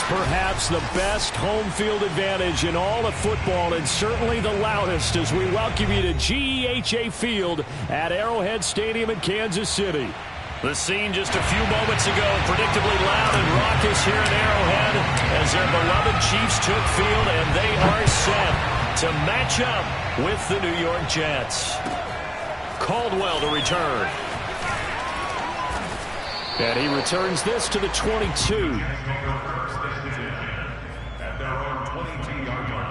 perhaps the best home field advantage in all of football, and certainly the loudest, as we welcome you to GEHA Field at Arrowhead Stadium in Kansas City. The scene just a few moments ago, predictably loud and raucous here at Arrowhead as their beloved Chiefs took field, and they are set to match up with the New York Jets. Caldwell to return. And he returns this to the 22. At their own 22-yard line.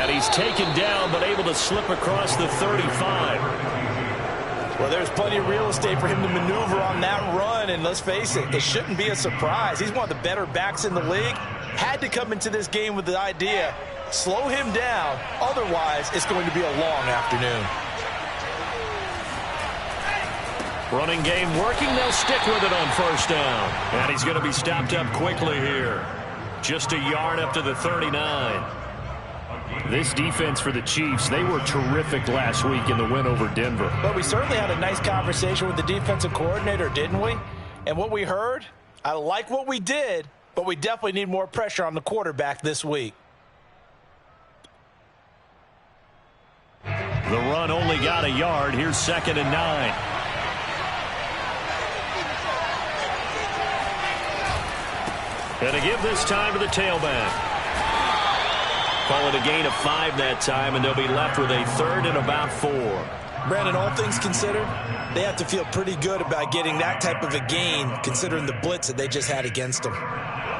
He's taken down, but able to slip across the 35. Well, there's plenty of real estate for him to maneuver on that run, and let's face it, it shouldn't be a surprise. He's one of the better backs in the league. Had to come into this game with the idea, slow him down, otherwise it's going to be a long afternoon. Running game working, they'll stick with it on first down. And he's going to be stopped up quickly here. Just a yard up to the 39. This defense for the Chiefs, they were terrific last week in the win over Denver. But we certainly had a nice conversation with the defensive coordinator, didn't we? And what we heard, I like what we did, but we definitely need more pressure on the quarterback this week. The run only got a yard. Here's 2nd and 9. And to give this time to the tailback. Call it a gain of 5 that time, and they'll be left with a 3rd and about 4. Brandon, all things considered, they have to feel pretty good about getting that type of a gain, considering the blitz that they just had against them.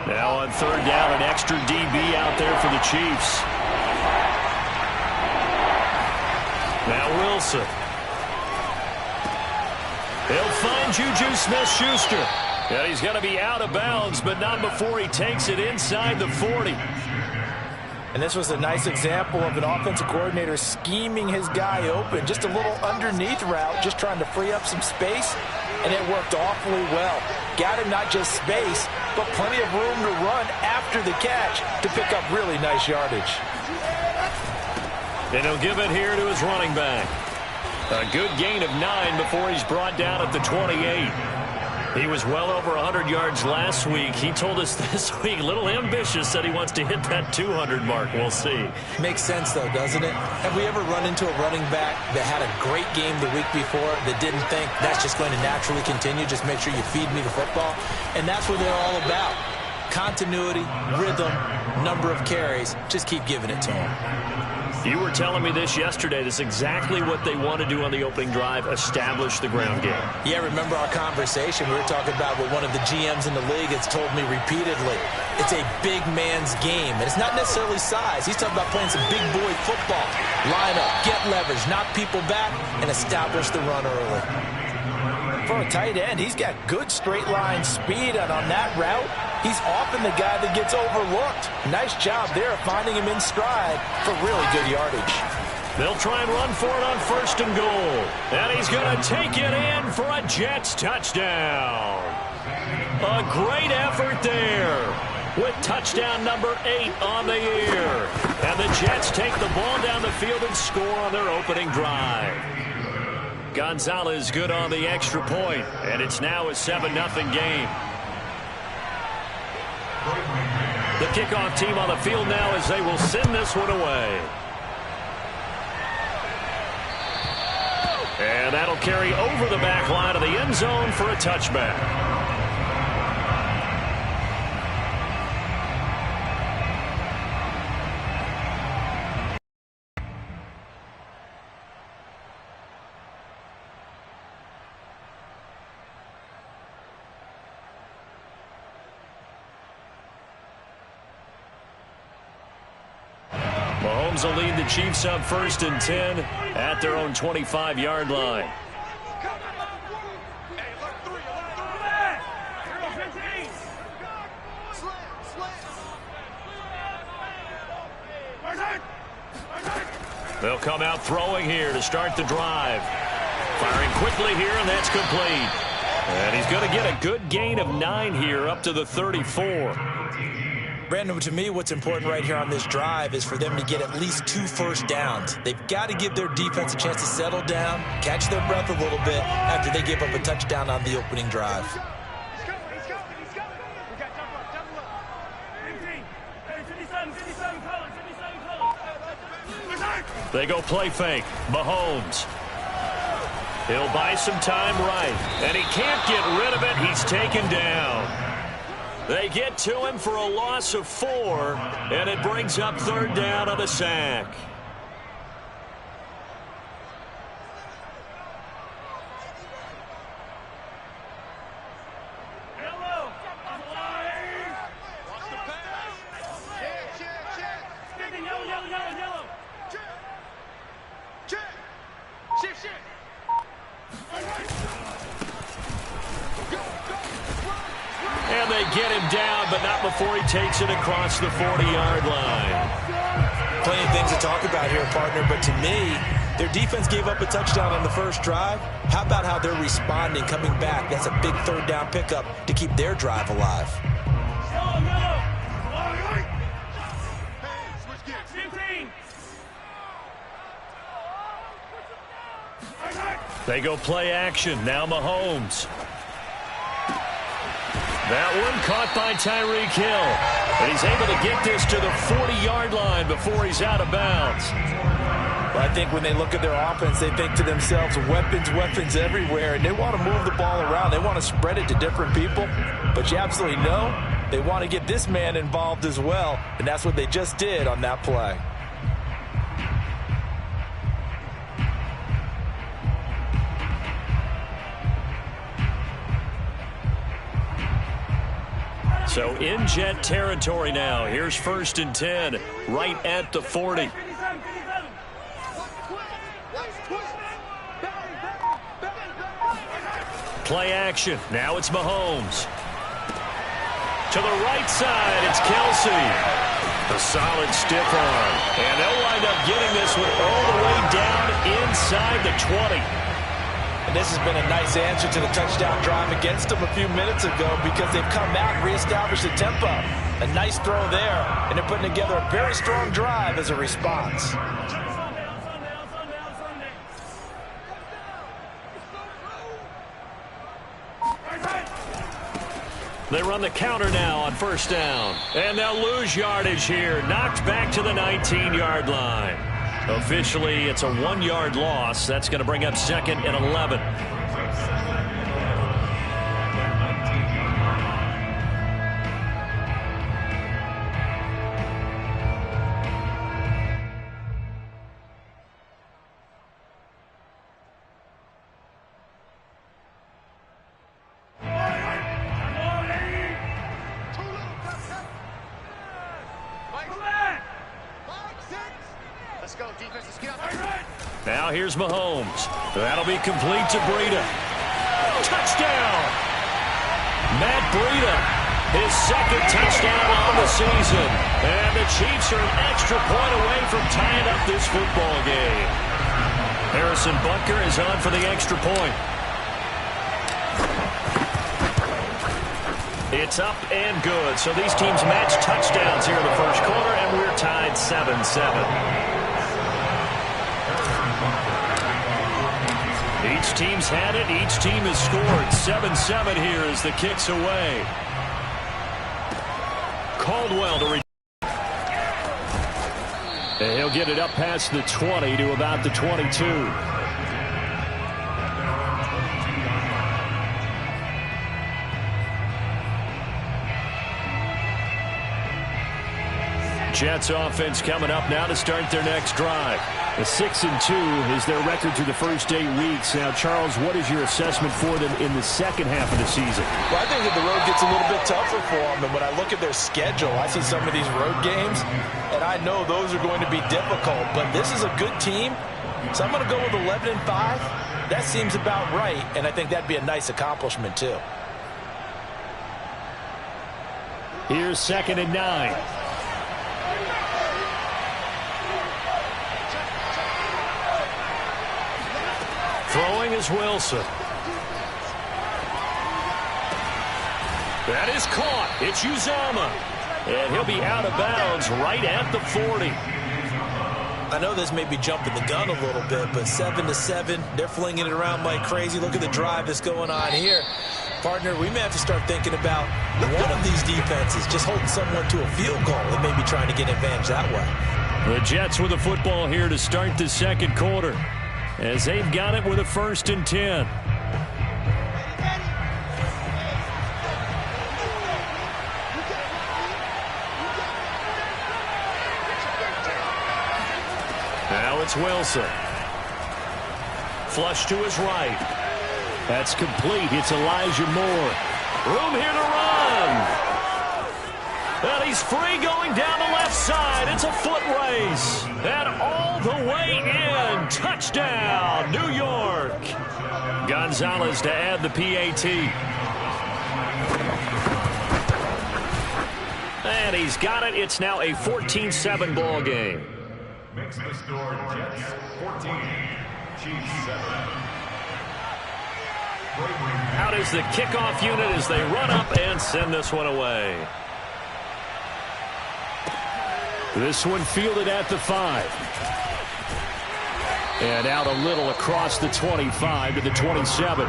Now on 3rd down, an extra DB out there for the Chiefs. Now Wilson. He'll find Juju Smith-Schuster. And he's going to be out of bounds, but not before he takes it inside the 40. And this was a nice example of an offensive coordinator scheming his guy open. Just a little underneath route, just trying to free up some space, and it worked awfully well. Got him not just space, but plenty of room to run after the catch to pick up really nice yardage. And he'll give it here to his running back. A good gain of 9 before he's brought down at the 28. He was well over 100 yards last week. He told us this week, a little ambitious, said he wants to hit that 200 mark. We'll see. Makes sense, though, doesn't it? Have we ever run into a running back that had a great game the week before that didn't think that's just going to naturally continue? Just make sure you feed me the football. And that's what they're all about. Continuity, rhythm, number of carries. Just keep giving it to them. You were telling me this yesterday. This is exactly what they want to do on the opening drive, establish the ground game. Yeah, remember our conversation? We were talking about what one of the GMs in the league has told me repeatedly. It's a big man's game, and it's not necessarily size. He's talking about playing some big boy football. Line up, get leverage, knock people back, and establish the run early. For a tight end, he's got good straight line speed, and on that route, he's often the guy that gets overlooked. Nice job there of finding him in stride for really good yardage. They'll try and run for it on 1st and goal. And he's going to take it in for a Jets touchdown. A great effort there with touchdown number 8 on the year. And the Jets take the ball down the field and score on their opening drive. Gonzalez good on the extra point, and it's now a 7-0 game. The kickoff team on the field now as they will send this one away. And that'll carry over the back line of the end zone for a touchback. Mahomes will lead the Chiefs up 1st and 10 at their own 25-yard line. They'll come out throwing here to start the drive. Firing quickly here, and that's complete. And he's going to get a good gain of 9 here up to the 34. Brandon, to me, what's important right here on this drive is for them to get at least 2 first downs. They've got to give their defense a chance to settle down, catch their breath a little bit after they give up a touchdown on the opening drive. They go play fake. Mahomes. He'll buy some time right. And he can't get rid of it. He's taken down. They get to him for a loss of 4, and it brings up 3rd down on a sack. And they get him down, but not before he takes it across the 40-yard line. Plenty of things to talk about here, partner, but to me, their defense gave up a touchdown on the first drive. How about how they're responding, coming back? That's a big 3rd down pickup to keep their drive alive. They go play action. Now Mahomes. That one caught by Tyreek Hill. And he's able to get this to the 40-yard line before he's out of bounds. Well, I think when they look at their offense, they think to themselves, weapons everywhere, and they want to move the ball around. They want to spread it to different people. But you absolutely know they want to get this man involved as well, and that's what they just did on that play. So in Jet territory now. Here's 1st and 10, right at the 40. Play action. Now it's Mahomes. To the right side, it's Kelsey. A solid stiff arm. And they'll wind up getting this one all the way down inside the 20. And this has been a nice answer to the touchdown drive against them a few minutes ago because they've come back and reestablished the tempo. A nice throw there, and they're putting together a very strong drive as a response. They run the counter now on 1st down. And they'll lose yardage here. Knocked back to the 19-yard line. Officially, it's a 1-yard loss. That's going to bring up 2nd and 11. Now here's Mahomes. That'll be complete to Breida. Touchdown! Matt Breida, his 2nd touchdown on the season. And the Chiefs are an extra point away from tying up this football game. Harrison Butker is on for the extra point. It's up and good. So these teams match touchdowns here in the first quarter, and we're tied 7-7. Each team's had it. Each team has scored. 7-7 here as the kick's away. Caldwell to and he'll get it up past the 20 to about the 22. Jets offense coming up now to start their next drive. A 6-2 is their record through the first 8 weeks. Now, Charles, what is your assessment for them in the second half of the season? Well, I think that the road gets a little bit tougher for them. And when I look at their schedule, I see some of these road games, and I know those are going to be difficult. But this is a good team, so I'm going to go with 11-5. That seems about right, and I think that'd be a nice accomplishment, too. Here's 2nd and 9. Throwing is Wilson. That is caught. It's Uzomah. And he'll be out of bounds right at the 40. I know this may be jumping the gun a little bit, but 7-7, they're flinging it around like crazy. Look at the drive that's going on here. Partner, we may have to start thinking about one of these defenses just holding someone to a field goal and maybe trying to get advantage that way. The Jets with the football here to start the second quarter, as they've got it with a 1st and 10. Now it's Wilson. Flush to his right. That's complete. It's Elijah Moore. Room here to run. And he's free going down the left side. It's a foot race. And all the way in. Touchdown, New York. Gonzalez to add the PAT. And he's got it. It's now a 14-7 ball game. Makes the score Jets 14, Chiefs 7. Out is the kickoff unit as they run up and send this one away. This one fielded at the 5. And out a little across the 25 to the 27.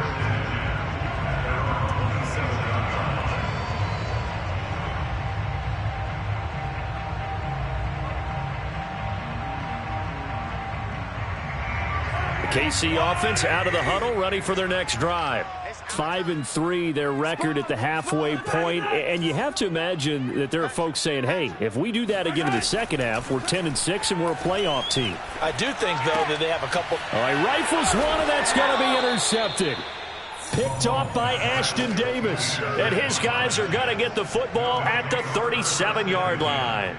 KC offense out of the huddle, ready for their next drive. 5-3, their record at the halfway point. And you have to imagine that there are folks saying, hey, if we do that again in the second half, we're 10-6 and we're a playoff team. I do think, though, that they have a couple. All right, rifles one, and that's going to be intercepted. Picked off by Ashton Davis. And his guys are going to get the football at the 37-yard line.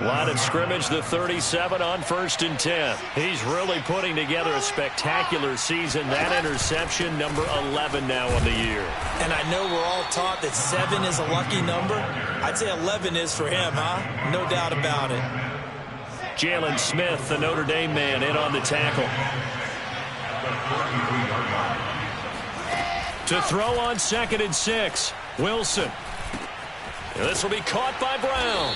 Line of scrimmage, the 37 on 1st and 10. He's really putting together a spectacular season. That interception, number 11 now on the year. And I know we're all taught that 7 is a lucky number. I'd say 11 is for him, huh? No doubt about it. Jalen Smith, the Notre Dame man, in on the tackle. To throw on 2nd and 6, Wilson. This will be caught by Brown.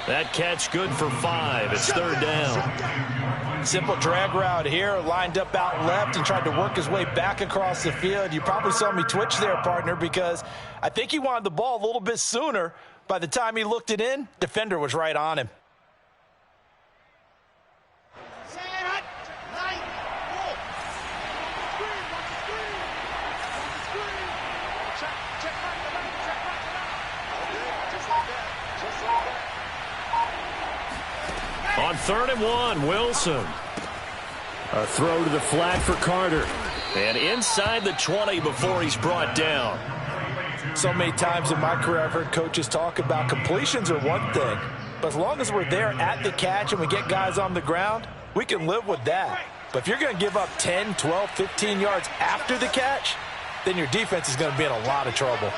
That catch good for 5. It's 3rd down. Simple drag route here, lined up out left and tried to work his way back across the field. You probably saw me twitch there, partner, because I think he wanted the ball a little bit sooner. By the time he looked it in, defender was right on him. On 3rd and 1, Wilson. A throw to the flat for Carter. And inside the 20 before he's brought down. So many times in my career I've heard coaches talk about completions are one thing. But as long as we're there at the catch and we get guys on the ground, we can live with that. But if you're going to give up 10, 12, 15 yards after the catch, then your defense is going to be in a lot of trouble.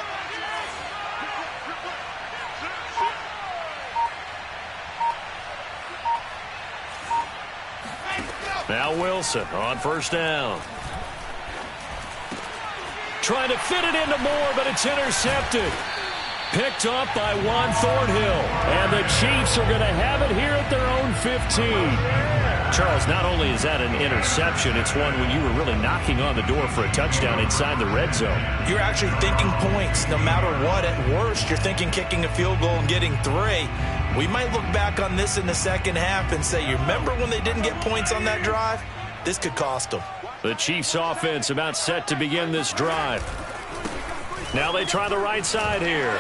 Now Wilson on 1st down. Trying to fit it into Moore, but it's intercepted. Picked up by Juan Thornhill. And the Chiefs are going to have it here at their own 15. Charles, not only is that an interception, it's one when you were really knocking on the door for a touchdown inside the red zone. You're actually thinking points no matter what. At worst, you're thinking kicking a field goal and getting 3. We might look back on this in the second half and say, you remember when they didn't get points on that drive? This could cost them. The Chiefs offense about set to begin this drive. Now they try the right side here.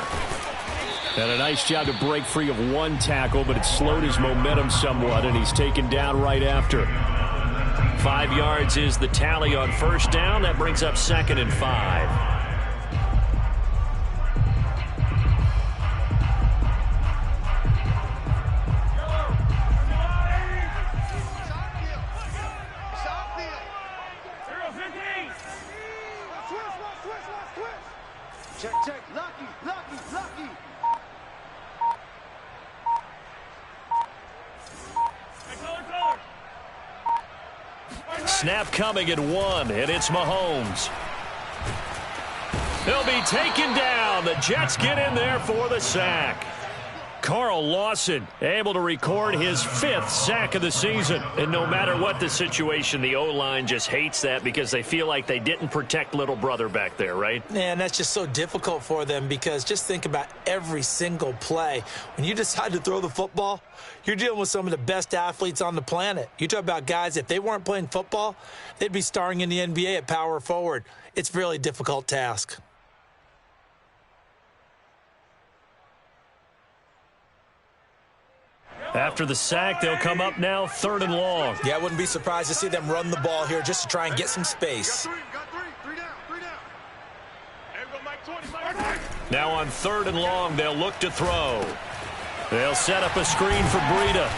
And a nice job to break free of one tackle, but it slowed his momentum somewhat, and he's taken down right after. 5 yards is the tally on 1st down. That brings up 2nd and 5. snap coming at 1, and it's Mahomes. He'll be taken down. The Jets get in there for the sack. Carl Lawson able to record his 5th sack of the season. And no matter what the situation, the O-line just hates that because they feel like they didn't protect little brother back there, right? Man, that's just so difficult for them because just think about every single play. When you decide to throw the football, you're dealing with some of the best athletes on the planet. You talk about guys, if they weren't playing football, they'd be starring in the NBA at power forward. It's a really difficult task. After the sack, they'll come up now 3rd and long. Yeah, I wouldn't be surprised to see them run the ball here just to try and get some space. Now on 3rd and long, they'll look to throw. They'll set up a screen for Breida.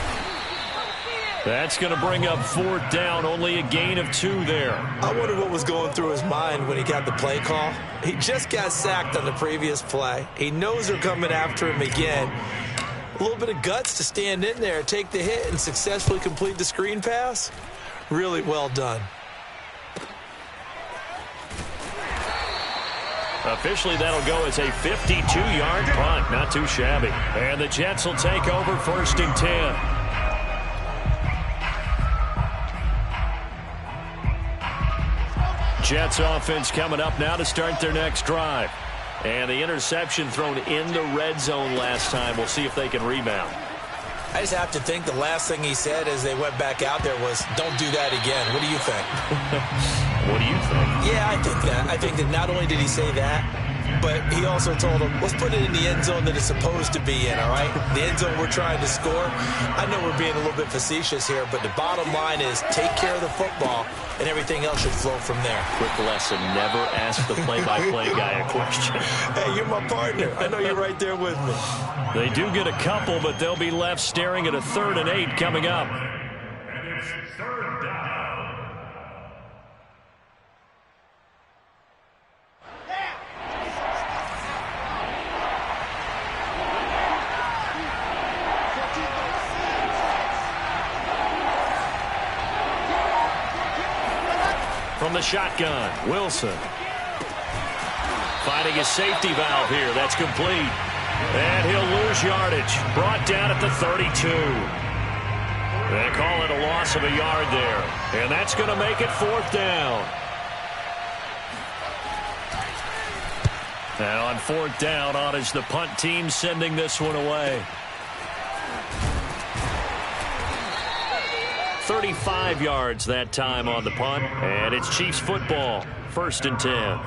That's going to bring up 4th down, only a gain of 2 there. I wonder what was going through his mind when he got the play call. He just got sacked on the previous play. He knows they're coming after him again. A little bit of guts to stand in there, take the hit, and successfully complete the screen pass. Really well done. Officially, that'll go as a 52-yard punt. Not too shabby. And the Jets will take over 1st and 10. Jets offense coming up now to start their next drive. And the interception thrown in the red zone last time. We'll see if they can rebound. I just have to think the last thing he said as they went back out there was, don't do that again. What do you think? What do you think? Yeah, I think that. I think that not only did he say that, but he also told them, let's put it in the end zone that it's supposed to be in, all right? The end zone we're trying to score. I know we're being a little bit facetious here, but the bottom line is take care of the football, and everything else should flow from there. Quick lesson, never ask the play-by-play guy a question. Hey, you're my partner. I know you're right there with me. They do get a couple, but they'll be left staring at a 3rd and 8 coming up. And it's 3rd down. From the shotgun, Wilson. Finding his safety valve here. That's complete. And he'll lose yardage. Brought down at the 32. They call it a loss of a yard there. And that's going to make it 4th down. Now on 4th down, on is the punt team sending this one away. 35 yards that time on the punt, and it's Chiefs football, 1st and 10.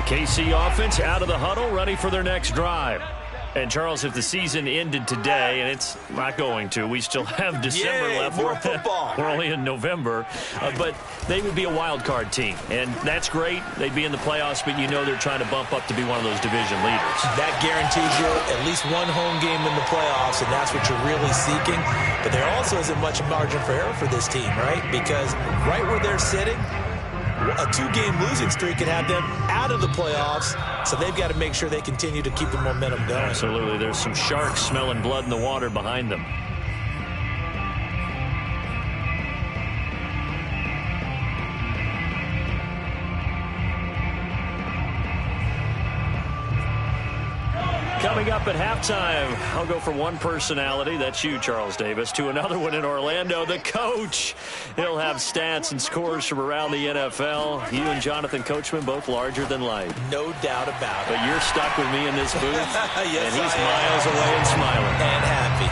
KC offense out of the huddle, ready for their next drive. And, Charles, if the season ended today, and it's not going to, we still have December left. More football. We're only in November. But they would be a wild card team. And that's great. They'd be in the playoffs, but you know they're trying to bump up to be one of those division leaders. That guarantees you at least one home game in the playoffs, and that's what you're really seeking. But there also isn't much margin for error for this team, right? Because right where they're sitting, a 2-game losing streak could have them out of the playoffs, so they've got to make sure they continue to keep the momentum going. Absolutely. There's some sharks smelling blood in the water behind them. Coming up at halftime, I'll go from one personality, that's you, Charles Davis, to another one in Orlando, the coach. He'll have stats and scores from around the NFL. You and Jonathan Coachman, both larger than life. No doubt about it. But you're stuck with me in this booth, yes, and he's miles away and smiling. And happy.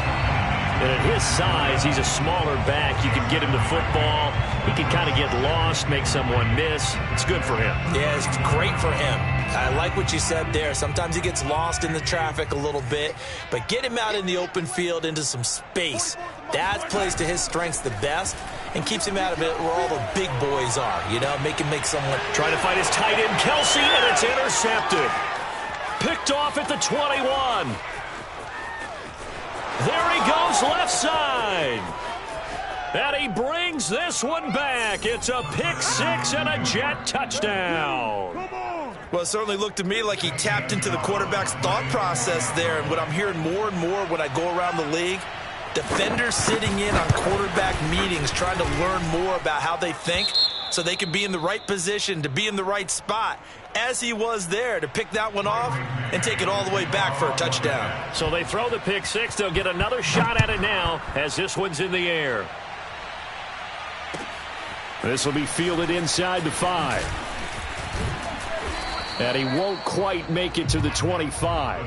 And at his size, he's a smaller back. You can get him to football. He can kind of get lost, make someone miss. It's good for him. Yeah, it's great for him. I like what you said there. Sometimes he gets lost in the traffic a little bit, but get him out in the open field into some space. That plays to his strengths the best and keeps him out of it where all the big boys are, you know, make him make someone. Trying to find his tight end, Kelsey, and it's intercepted. picked off at the 21. There he goes left side. And he brings this one back. It's a pick six and a Jet touchdown. Well, it certainly looked to me like he tapped into the quarterback's thought process there. And what I'm hearing more and more when I go around the league, defenders sitting in on quarterback meetings trying to learn more about how they think so they can be in the right position to be in the right spot, as he was there to pick that one off and take it all the way back for a touchdown. So they throw the pick six. They'll get another shot at it now as this one's in the air. This will be fielded inside the 5. And he won't quite make it to the 25.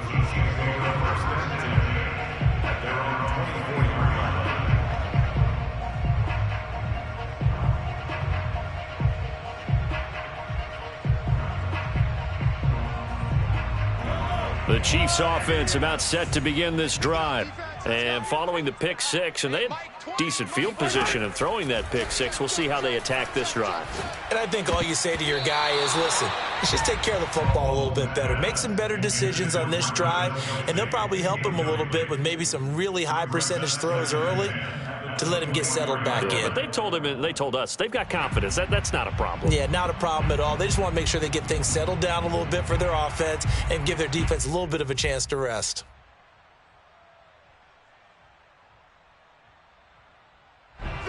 The Chiefs offense about set to begin this drive. And following the pick six, and they had decent field position in throwing that pick six. We'll see how they attack this drive. And I think all you say to your guy is, listen, let's just take care of the football a little bit better. Make some better decisions on this drive, and they'll probably help him a little bit with maybe some really high percentage throws early to let him get settled back in. But they told him, and they told us, they've got confidence. That's not a problem. Yeah, not a problem at all. They just want to make sure they get things settled down a little bit for their offense and give their defense a little bit of a chance to rest.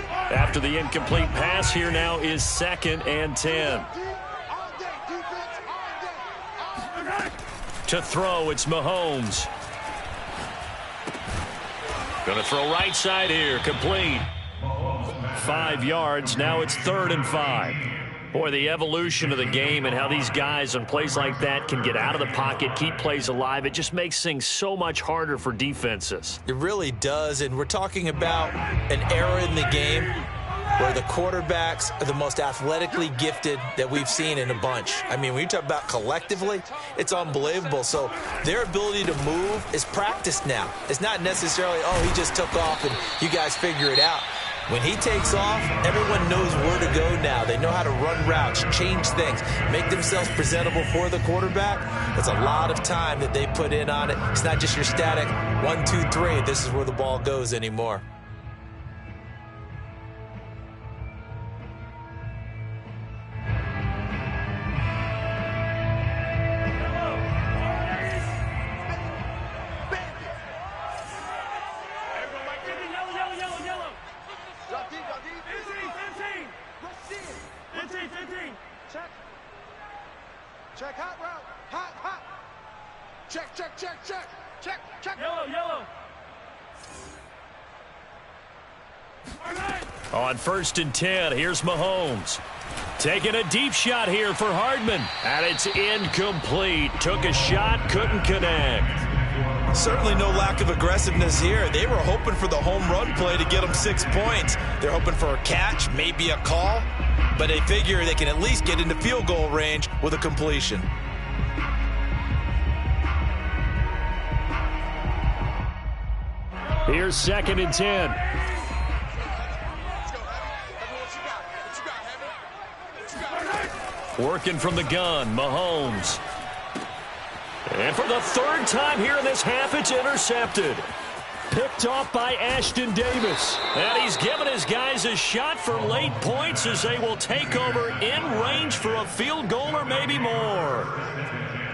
After the incomplete pass, here now is 2nd and 10. To throw, it's Mahomes. Going to throw right side here, complete. 5 yards, now it's 3rd and 5. Boy, the evolution of the game and how these guys on plays like that can get out of the pocket, keep plays alive, it just makes things so much harder for defenses. It really does, and we're talking about an era in the game where the quarterbacks are the most athletically gifted that we've seen in a bunch. I mean, when you talk about collectively, it's unbelievable. So their ability to move is practiced now. It's not necessarily, oh, he just took off and you guys figure it out. When he takes off, everyone knows where to go now. They know how to run routes, change things, make themselves presentable for the quarterback. It's a lot of time that they put in on it. It's not just your static 1, 2, 3. This is where the ball goes anymore. Check, hot route, hot. Check. Yellow. On 1st and 10, here's Mahomes. Taking a deep shot here for Hardman. And it's incomplete. Took a shot, couldn't connect. Certainly no lack of aggressiveness here. They were hoping for the home run play to get them 6 points. They're hoping for a catch, maybe a call. But they figure they can at least get into field goal range with a completion. Here's 2nd and 10. Working from the gun, Mahomes. And for the 3rd time here in this half, it's intercepted. Picked off by Ashton Davis. And he's given his guys a shot for late points as they will take over in range for a field goal or maybe more.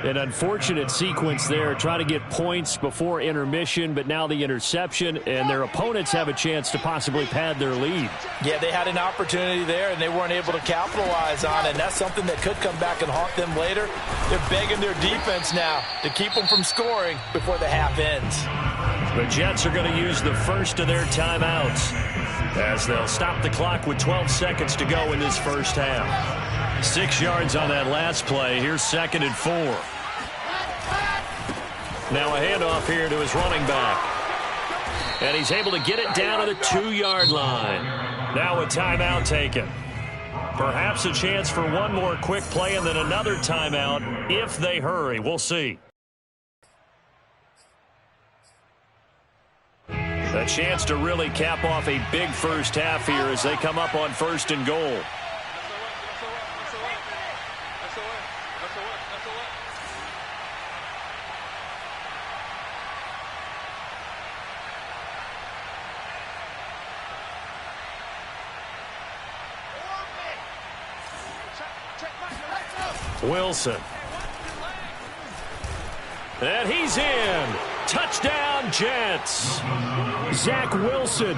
An unfortunate sequence there, trying to get points before intermission, but now the interception, and their opponents have a chance to possibly pad their lead. Yeah, they had an opportunity there, and they weren't able to capitalize on it, and that's something that could come back and haunt them later. They're begging their defense now to keep them from scoring before the half ends. The Jets are going to use the first of their timeouts as they'll stop the clock with 12 seconds to go in this first half. 6 yards on that last play. Here's 2nd and 4. Now a handoff here to his running back. And he's able to get it down to the 2-yard line. Now a timeout taken. Perhaps a chance for one more quick play and then another timeout if they hurry. We'll see. A chance to really cap off a big first half here as they come up on 1st and goal. Wilson. And he's in. Touchdown, Jets. Zach Wilson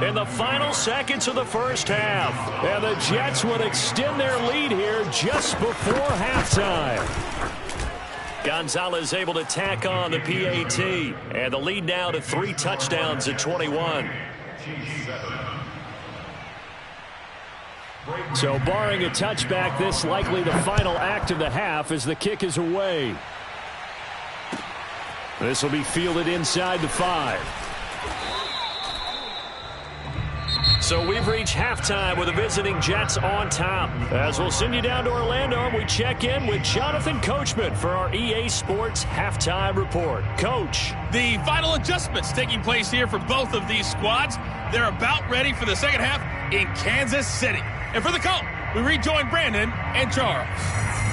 in the final seconds of the first half. And the Jets would extend their lead here just before halftime. Gonzalez able to tack on the PAT. And the lead now to 3 touchdowns at 21. So barring a touchback, this likely the final act of the half as the kick is away. This will be fielded inside the 5. So we've reached halftime with the visiting Jets on top. As we'll send you down to Orlando, we check in with Jonathan Coachman for our EA Sports Halftime Report. Coach. The final adjustments taking place here for both of these squads. They're about ready for the second half in Kansas City. And for the call, we rejoin Brandon and Charles.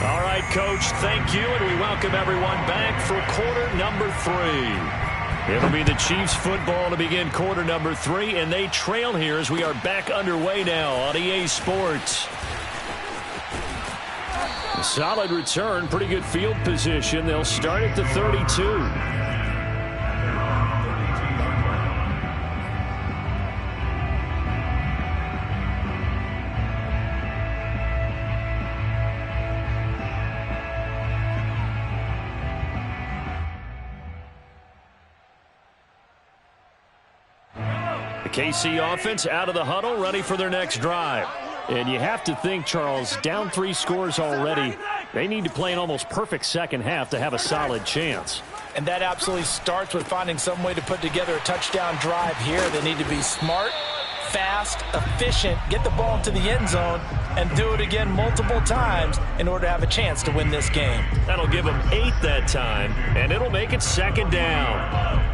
All right, Coach, thank you, and we welcome everyone back for quarter number 3. It'll be the Chiefs football to begin quarter number 3, and they trail here as we are back underway now on EA Sports. A solid return, pretty good field position. They'll start at the 32. KC offense out of the huddle, ready for their next drive. And you have to think, Charles, down 3 scores already. They need to play an almost perfect second half to have a solid chance. And that absolutely starts with finding some way to put together a touchdown drive here. They need to be smart, fast, efficient, get the ball into the end zone, and do it again multiple times in order to have a chance to win this game. That'll give them 8 that time, and it'll make it second down.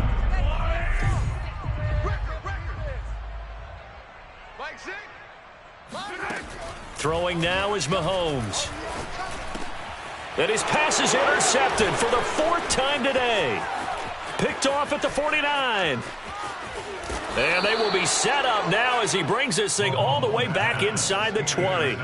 Throwing now is Mahomes. And his pass is intercepted for the 4th time today. Picked off at the 49. And they will be set up now as he brings this thing all the way back inside the 20.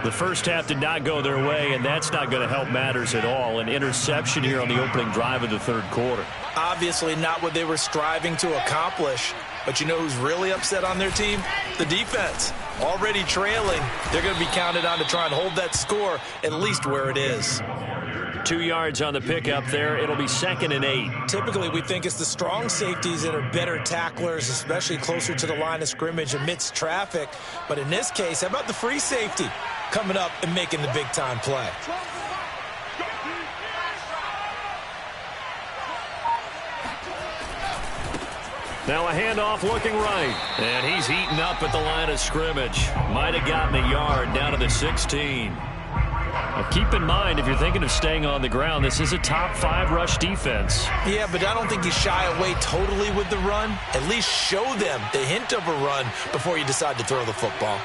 The first half did not go their way, and that's not going to help matters at all. An interception here on the opening drive of the 3rd quarter. Obviously not what they were striving to accomplish. But you know who's really upset on their team? The defense. Already trailing. They're going to be counted on to try and hold that score at least where it is. 2 yards on the pickup there. It'll be 2nd and 8. Typically, we think it's the strong safeties that are better tacklers, especially closer to the line of scrimmage amidst traffic. But in this case, how about the free safety coming up and making the big-time play? Now a handoff looking right. And he's heating up at the line of scrimmage. Might have gotten a yard down to the 16. Now keep in mind, if you're thinking of staying on the ground, this is a top 5 rush defense. Yeah, but I don't think you shy away totally with the run. At least show them the hint of a run before you decide to throw the football.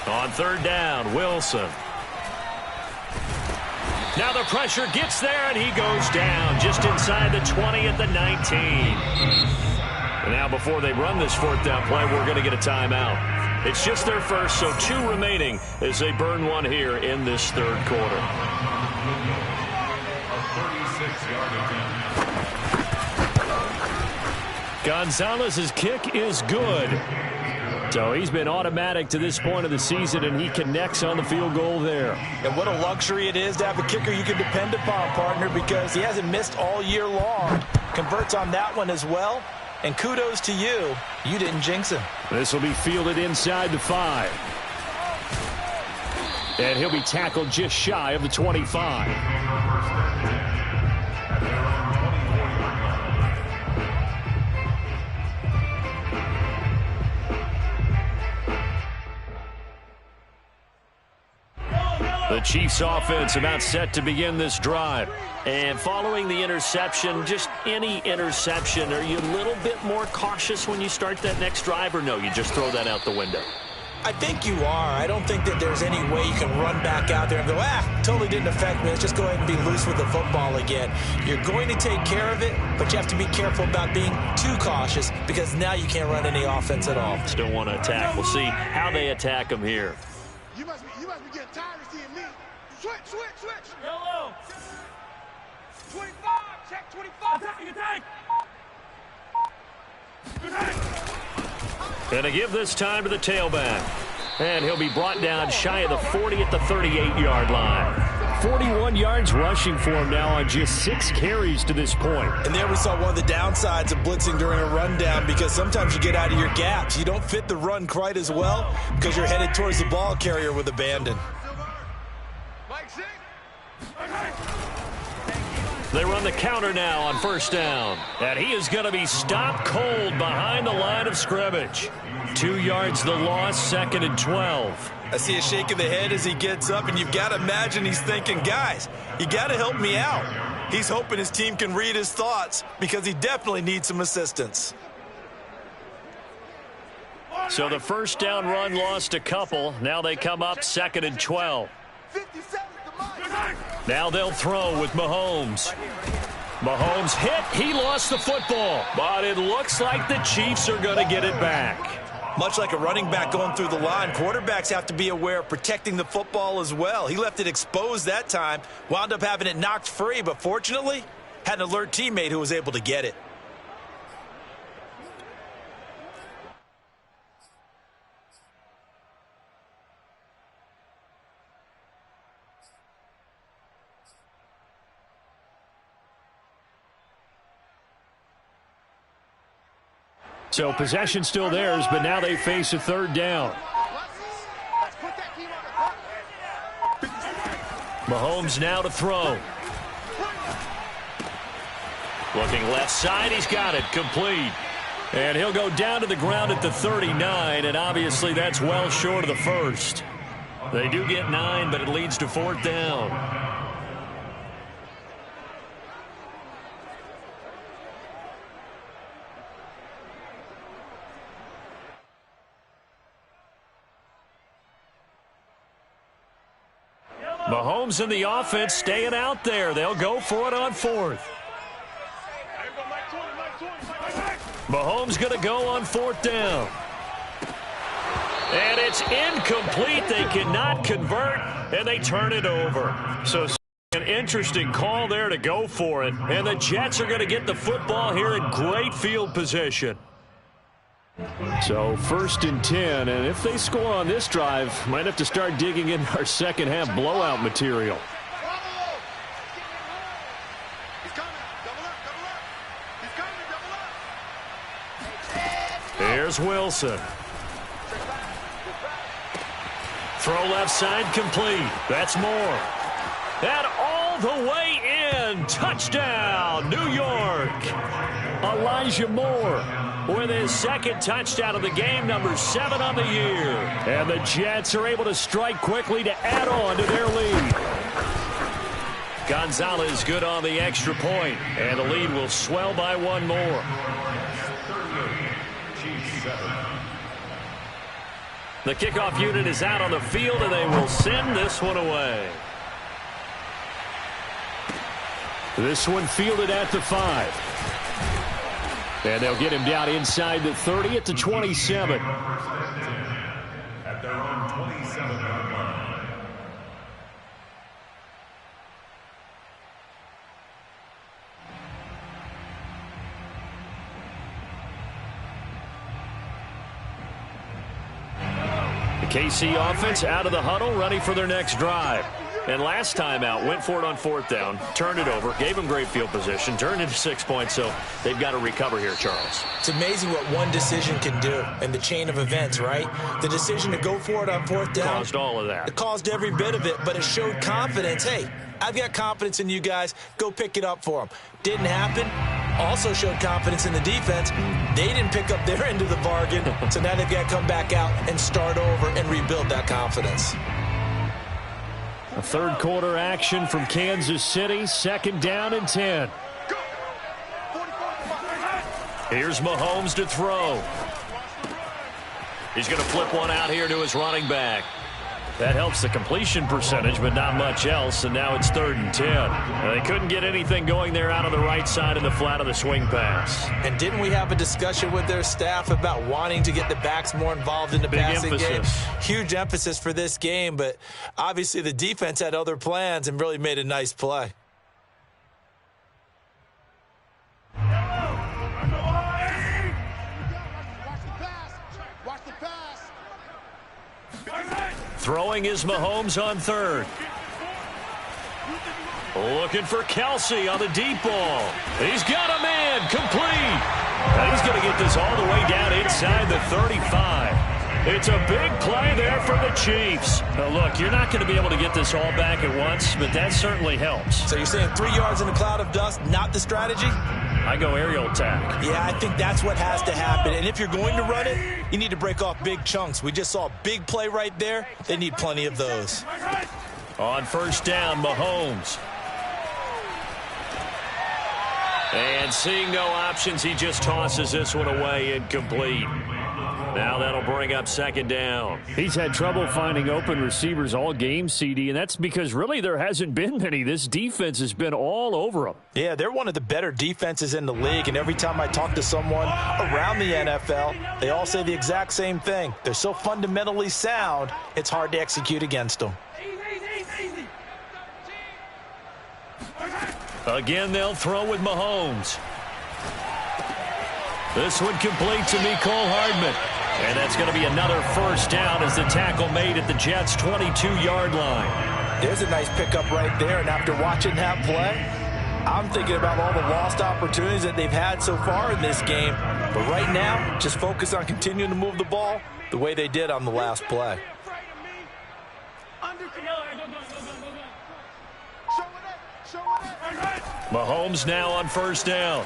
On 3rd down, Wilson. Now the pressure gets there, and he goes down just inside the 20 at the 19. And now before they run this 4th down play, we're going to get a timeout. It's just their first, so 2 remaining as they burn 1 here in this 3rd quarter. Gonzalez's kick is good. So he's been automatic to this point of the season, and he connects on the field goal there. And what a luxury it is to have a kicker you can depend upon, partner, because he hasn't missed all year long. Converts on that one as well. And kudos to you. You didn't jinx him. This will be fielded inside the 5. And he'll be tackled just shy of the 25. The Chiefs offense about set to begin this drive. And following the interception, just any interception, are you a little bit more cautious when you start that next drive, or no, you just throw that out the window? I think you are. I don't think that there's any way you can run back out there and go, totally didn't affect me. Let's just go ahead and be loose with the football again. You're going to take care of it, but you have to be careful about being too cautious because now you can't run any offense at all. Still want to attack. We'll see how they attack them here. You must be getting tired of seeing me Switch. Yellow. 25. Check 25. Attack. And to give this time to the tailback. And he'll be brought down shy of the 40 at the 38-yard line. 41 yards rushing for him now on just 6 carries to this point. And there we saw one of the downsides of blitzing during a rundown, because sometimes you get out of your gaps. You don't fit the run quite as well because you're headed towards the ball carrier with abandon. They run the counter now on first down. And he is going to be stopped cold behind the line of scrimmage. 2 yards the loss, 2nd and 12. I see a shake of the head as he gets up, and you've got to imagine he's thinking, guys, you got to help me out. He's hoping his team can read his thoughts because he definitely needs some assistance. So the first down run lost a couple. Now they come up 2nd and 12. 57 to mine. Now they'll throw with Mahomes. Mahomes hit. He lost the football. But it looks like the Chiefs are going to get it back. Much like a running back going through the line, quarterbacks have to be aware of protecting the football as well. He left it exposed that time, wound up having it knocked free, but fortunately, had an alert teammate who was able to get it. So possession still theirs, but now they face a third down. Let's put that team on the clock. Mahomes now to throw. Looking left side, he's got it, complete. And he'll go down to the ground at the 39, and obviously that's well short of the first. They do get 9, but it leads to 4th down. Mahomes and the offense staying out there. They'll go for it on 4th. Mahomes going to go on 4th down. And it's incomplete. They cannot convert, and they turn it over. So an interesting call there to go for it. And the Jets are going to get the football here in great field position. So 1st and 10, and if they score on this drive, might have to start digging in our second half blowout material. He's coming. Double up. He's coming. Double up. Here's Wilson. Throw left side complete. That's Moore. And all the way in. Touchdown, New York. Elijah Moore with his 2nd touchdown of the game, number 7 on the year. And the Jets are able to strike quickly to add on to their lead. Gonzalez good on the extra point, and the lead will swell by 1 more. The kickoff unit is out on the field, and they will send this one away. This one fielded at the 5. And they'll get him down inside the 30 at the 27. At their own 27-yard line. The KC offense out of the huddle, ready for their next drive. And last time out, went for it on 4th down, turned it over, gave them great field position, turned into 6 points, so they've got to recover here, Charles. It's amazing what one decision can do in the chain of events, right? The decision to go for it on 4th down Caused all of that. It caused every bit of it, but it showed confidence. Hey, I've got confidence in you guys. Go pick it up for them. Didn't happen. Also showed confidence in the defense. They didn't pick up their end of the bargain, so now they've got to come back out and start over and rebuild that confidence. A 3rd quarter action from Kansas City, 2nd down and 10. Here's Mahomes to throw. He's going to flip one out here to his running back. That helps the completion percentage, but not much else, and now it's 3rd and 10. They couldn't get anything going there out on the right side of the flat of the swing pass. And didn't we have a discussion with their staff about wanting to get the backs more involved in the passing game? Huge emphasis for this game, but obviously the defense had other plans and really made a nice play. Throwing is Mahomes on 3rd. Looking for Kelsey on the deep ball. He's got a man complete. And he's going to get this all the way down inside the 35. It's a big play there for the Chiefs. Now look, you're not going to be able to get this all back at once, but that certainly helps. So you're saying 3 yards in a cloud of dust, not the strategy? I go aerial attack. Yeah, I think that's what has to happen. And if you're going to run it, you need to break off big chunks. We just saw a big play right there. They need plenty of those. On 1st down, Mahomes. And seeing no options, he just tosses this one away incomplete. Now that'll bring up 2nd down. He's had trouble finding open receivers all game, CD, and that's because really there hasn't been many. This defense has been all over them. Yeah, they're one of the better defenses in the league, and every time I talk to someone around the NFL, they all say the exact same thing. They're so fundamentally sound, it's hard to execute against them. Again, they'll throw with Mahomes. This one complete to Mecole Hardman. And that's going to be another 1st down as the tackle made at the Jets' 22-yard line. There's a nice pickup right there, and after watching that play, I'm thinking about all the lost opportunities that they've had so far in this game. But right now, just focus on continuing to move the ball the way they did on the last play. Mahomes now on 1st down.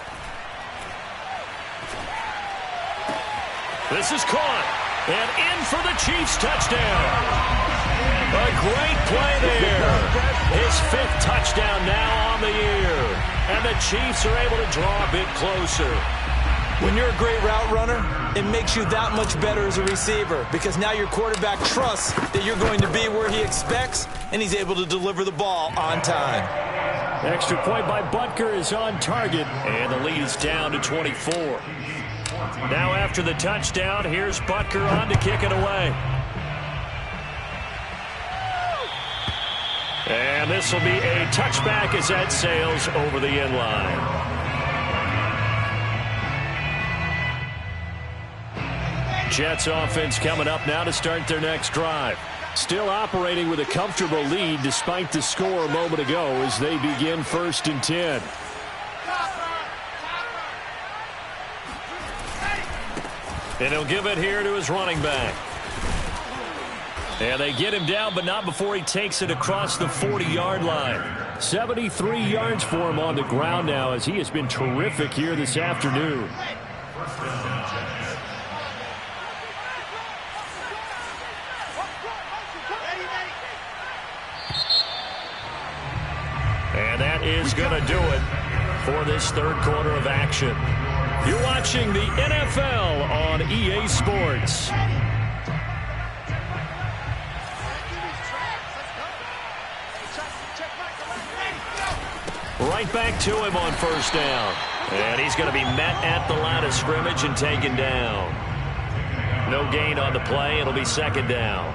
This is caught, and in for the Chiefs touchdown. A great play there. His 5th touchdown now on the year, and the Chiefs are able to draw a bit closer. When you're a great route runner, it makes you that much better as a receiver because now your quarterback trusts that you're going to be where he expects, and he's able to deliver the ball on time. Extra point by Butker is on target, and the lead is down to 24. Now after the touchdown, here's Butker on to kick it away. And this will be a touchback as that sails over the end line. Jets offense coming up now to start their next drive. Still operating with a comfortable lead despite the score a moment ago as they begin 1st and 10. And he'll give it here to his running back. And they get him down, but not before he takes it across the 40-yard line. 73 yards for him on the ground now as he has been terrific here this afternoon. And that is going to do it for this 3rd quarter of action. You're watching the NFL on EA Sports. Right back to him on 1st down. And he's going to be met at the line of scrimmage and taken down. No gain on the play. It'll be 2nd down.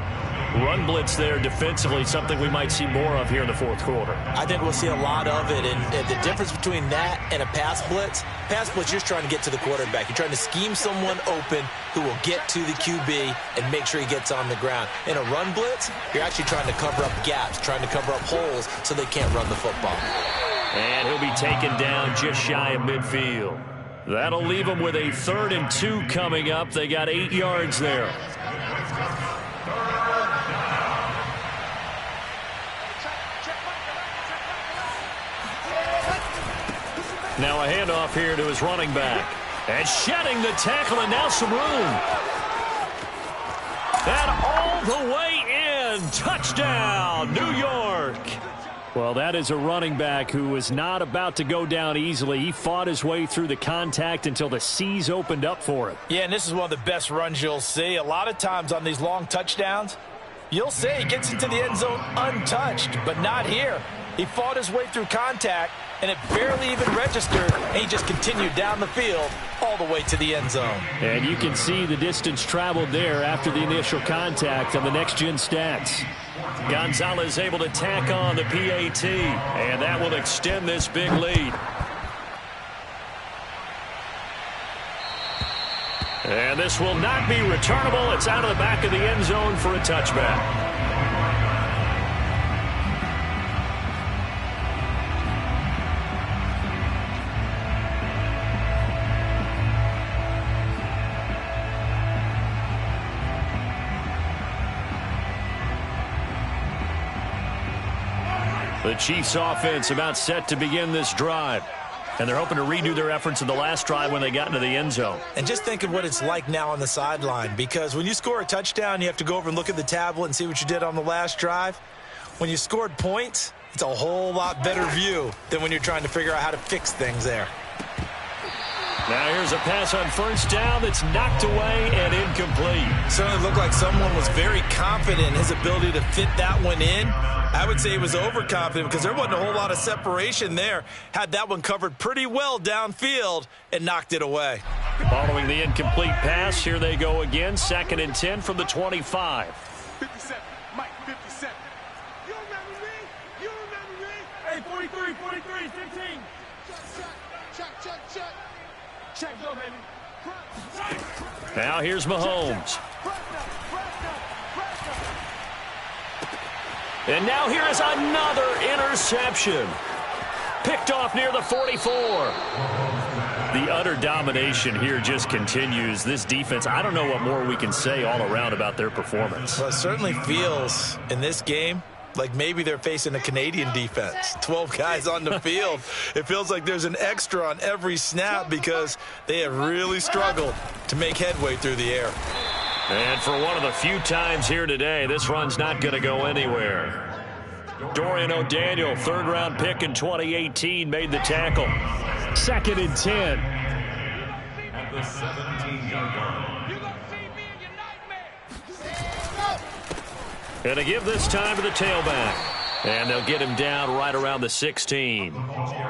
Run blitz there defensively, something we might see more of here in the 4th quarter. I think we'll see a lot of it, and the difference between that and a pass blitz, you're just trying to get to the quarterback. You're trying to scheme someone open who will get to the QB and make sure he gets on the ground. In a run blitz, you're actually trying to cover up gaps, trying to cover up holes so they can't run the football. And he'll be taken down just shy of midfield. That'll leave him with a 3rd and 2 coming up. They got 8 yards there. Now a handoff here to his running back. And shedding the tackle, and now some room. And all the way in. Touchdown, New York. Well, that is a running back who was not about to go down easily. He fought his way through the contact until the seas opened up for him. Yeah, and this is one of the best runs you'll see. A lot of times on these long touchdowns, You'll say he gets into the end zone untouched, but not here. He fought his way through contact, and it barely even registered, and he just continued down the field all the way to the end zone. And you can see the distance traveled there after the initial contact on the next-gen stats. Gonzalez able to tack on the PAT, and that will extend this big lead. And this will not be returnable. It's out of the back of the end zone for a touchback. The Chiefs offense about set to begin this drive. And they're hoping to redo their efforts in the last drive when they got into the end zone. And just think of what it's like now on the sideline, because when you score a touchdown, you have to go over and look at the tablet and see what you did on the last drive. When you scored points, it's a whole lot better view than when you're trying to figure out how to fix things there. Now here's a pass on first down that's knocked away and incomplete. Certainly looked like someone was very confident in his ability to fit that one in. I would say he was overconfident because there wasn't a whole lot of separation there. Had that one covered pretty well downfield and knocked it away. Following the incomplete pass, here they go again. 2nd and 10 from the 25. 57, Mike, 57. You remember me? You remember me? Hey, 43, 43, 15. Check. Check, go, baby. Now here's Mahomes. And now here is another interception. Picked off near the 44. The utter domination here just continues. This defense, I don't know what more we can say all around about their performance. Well, it certainly feels in this game like maybe they're facing a Canadian defense. 12 guys on the field. It feels like there's an extra on every snap because they have really struggled to make headway through the air. And for one of the few times here today, this run's not going to go anywhere. Dorian O'Daniel, 3rd-round pick in 2018, made the tackle. 2nd and 10. At the 17-yard line. And to give this time to the tailback. And they'll get him down right around the 16.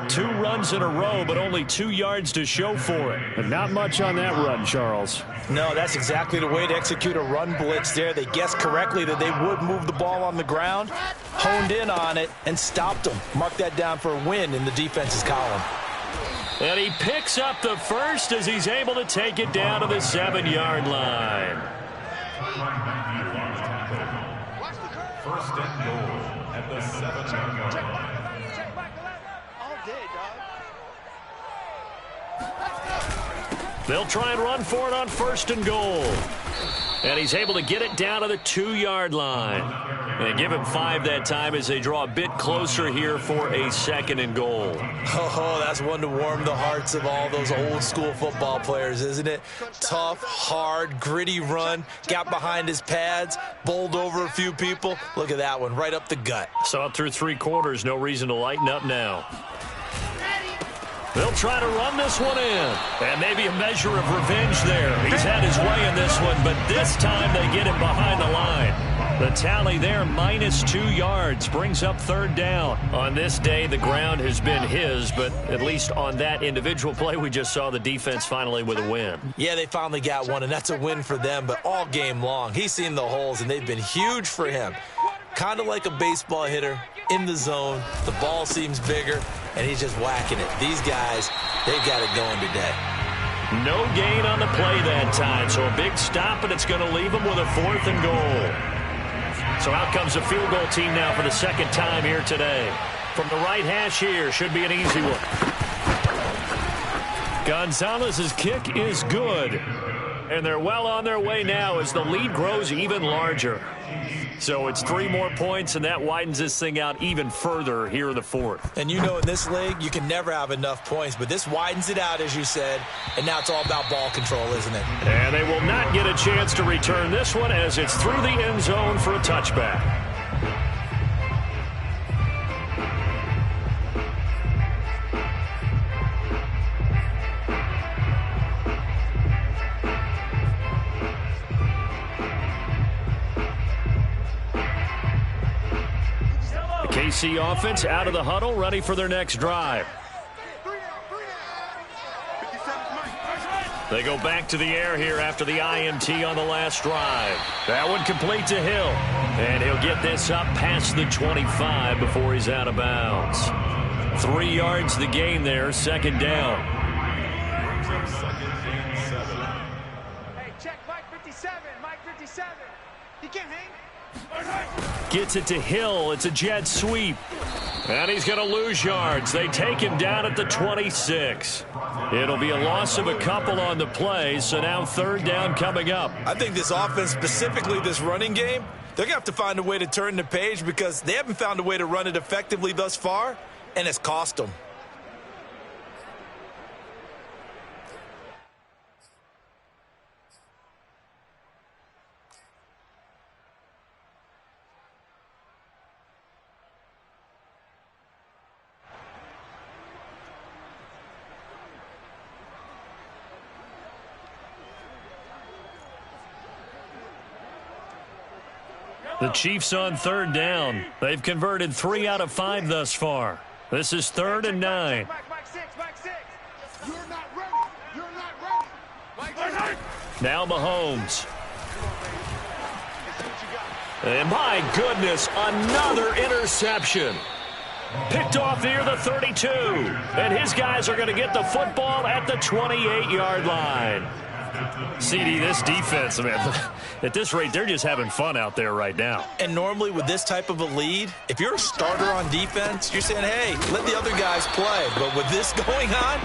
2 runs in a row, but only 2 yards to show for it. And not much on that run, Charles. No, that's exactly the way to execute a run blitz there. They guessed correctly that they would move the ball on the ground, honed in on it, and stopped them. Mark that down for a win in the defense's column. And he picks up the first as he's able to take it down to the 7-yard line. First and goal at the 7-yard line. All day, dog. They'll try and run for it on 1st and goal. And he's able to get it down to the 2-yard line. And give him 5 that time as they draw a bit closer here for a 2nd and goal. Oh, that's one to warm the hearts of all those old school football players, isn't it? Tough, hard, gritty run, got behind his pads, bowled over a few people. Look at that one, right up the gut. Saw it through 3 quarters, no reason to lighten up now. They'll try to run this one in. And maybe a measure of revenge there. He's had his way in this one, but this time they get him behind the line. The tally there, -2 yards, brings up 3rd down. On this day, the ground has been his, but at least on that individual play, we just saw the defense finally with a win. Yeah, they finally got one, and that's a win for them, but all game long, he's seen the holes, and they've been huge for him. Kind of like a baseball hitter in the zone. The ball seems bigger, and he's just whacking it. These guys, they've got it going today. No gain on the play that time, so a big stop, and it's going to leave him with a 4th and goal. So out comes the field goal team now for the 2nd time here today. From the right hash here, should be an easy one. Gonzalez's kick is good. And they're well on their way now as the lead grows even larger. So it's 3 more points, and that widens this thing out even further here in the 4th. And you know in this league, you can never have enough points, but this widens it out, as you said, and now it's all about ball control, isn't it? And they will not get a chance to return this one as it's through the end zone for a touchback. KC offense out of the huddle, ready for their next drive. They go back to the air here after the INT on the last drive. That one complete to Hill. And he'll get this up past the 25 before he's out of bounds. 3 yards the gain there, second down. Hey, check Mike 57. Mike 57. He can't hang. Gets it to Hill. It's a jet sweep. And he's going to lose yards. They take him down at the 26. It'll be a loss of a couple on the play, so now third down coming up. I think this offense, specifically this running game, they're going to have to find a way to turn the page because they haven't found a way to run it effectively thus far, and it's cost them. The Chiefs on third down. They've converted 3 out of 5 thus far. This is 3rd and 9. Mike 6. You're not ready. You're not ready. Now Mahomes. And my goodness, another interception. Picked off near the 32. And his guys are going to get the football at the 28-yard line. CD, this defense, man, at this rate, they're just having fun out there right now. And normally with this type of a lead, if you're a starter on defense, you're saying, hey, let the other guys play. But with this going on,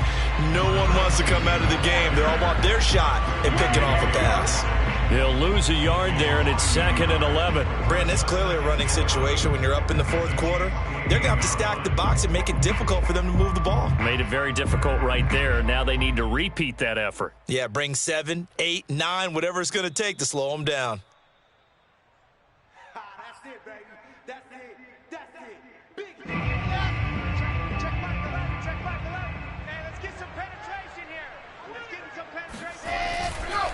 no one wants to come out of the game. They all want their shot at picking off a pass. They'll lose a yard there, and it's 2nd and 11. Brandon, it's clearly a running situation when you're up in the 4th quarter. They're going to have to stack the box and make it difficult for them to move the ball. Made it very difficult right there. Now they need to repeat that effort. Yeah, bring 7, 8, 9, whatever it's going to take to slow them down. That's it, baby. That's it. That's it. Big. Check Mike 11. Check Mike 11. Hey, let's get some penetration here. Let's get some penetration. Go.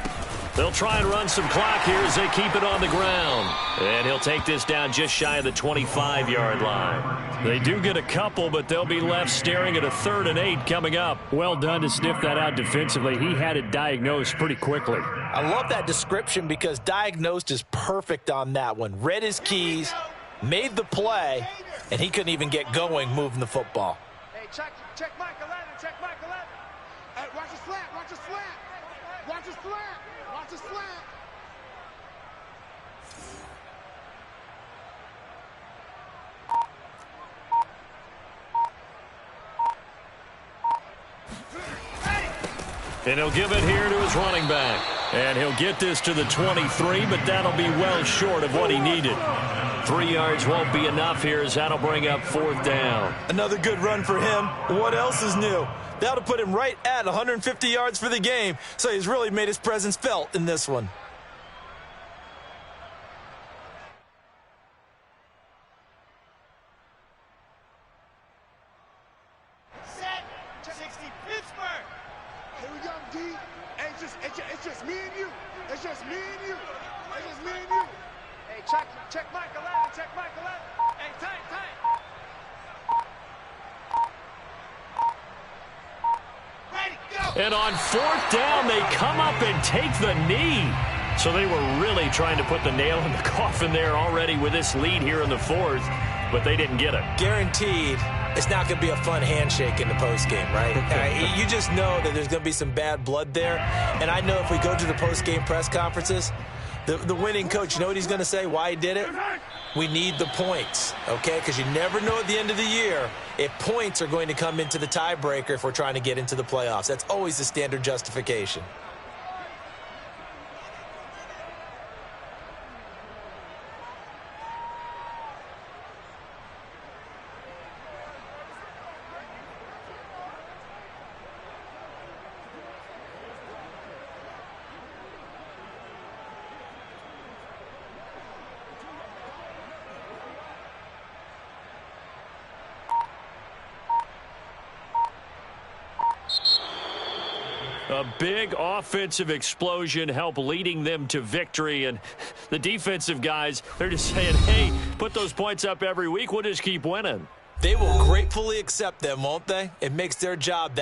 They'll try and run some clock here as they keep it on the ground. And he'll take this down just shy of the 25-yard line. They do get a couple, but they'll be left staring at a 3rd and 8 coming up. Well done to sniff that out defensively. He had it diagnosed pretty quickly. I love that description because diagnosed is perfect on that one. Read his keys, made the play, and he couldn't even get going moving the football. Hey, check Mike 11. Check Mike 11. Hey, watch his flat. Watch his flat. Watch his flat. Watch his flat. And he'll give it here to his running back. And he'll get this to the 23, but that'll be well short of what he needed. 3 yards won't be enough here as that'll bring up 4th down. Another good run for him. What else is new? That'll put him right at 150 yards for the game, so he's really made his presence felt in this one. Set. 60 Pittsburgh. Here we go, D. Hey, it's just me and you. It's just me and you. It's just me and you. Hey, check Mike 11. Check Mike 11. Hey, tight. Ready, go. And on 4th down, they come up and take the knee. So they were really trying to put the nail in the coffin there already with this lead here in the 4th, but they didn't get it. Guaranteed, it's not going to be a fun handshake in the postgame, right? You just know that there's going to be some bad blood there. And I know if we go to the postgame press conferences, the winning coach, you know what he's going to say, why he did it? We need the points, okay? Because you never know at the end of the year if points are going to come into the tiebreaker if we're trying to get into the playoffs. That's always the standard justification. A big offensive explosion helped leading them to victory. And the defensive guys, they're just saying, hey, put those points up every week. We'll just keep winning. They will gratefully accept them, won't they? It makes their job that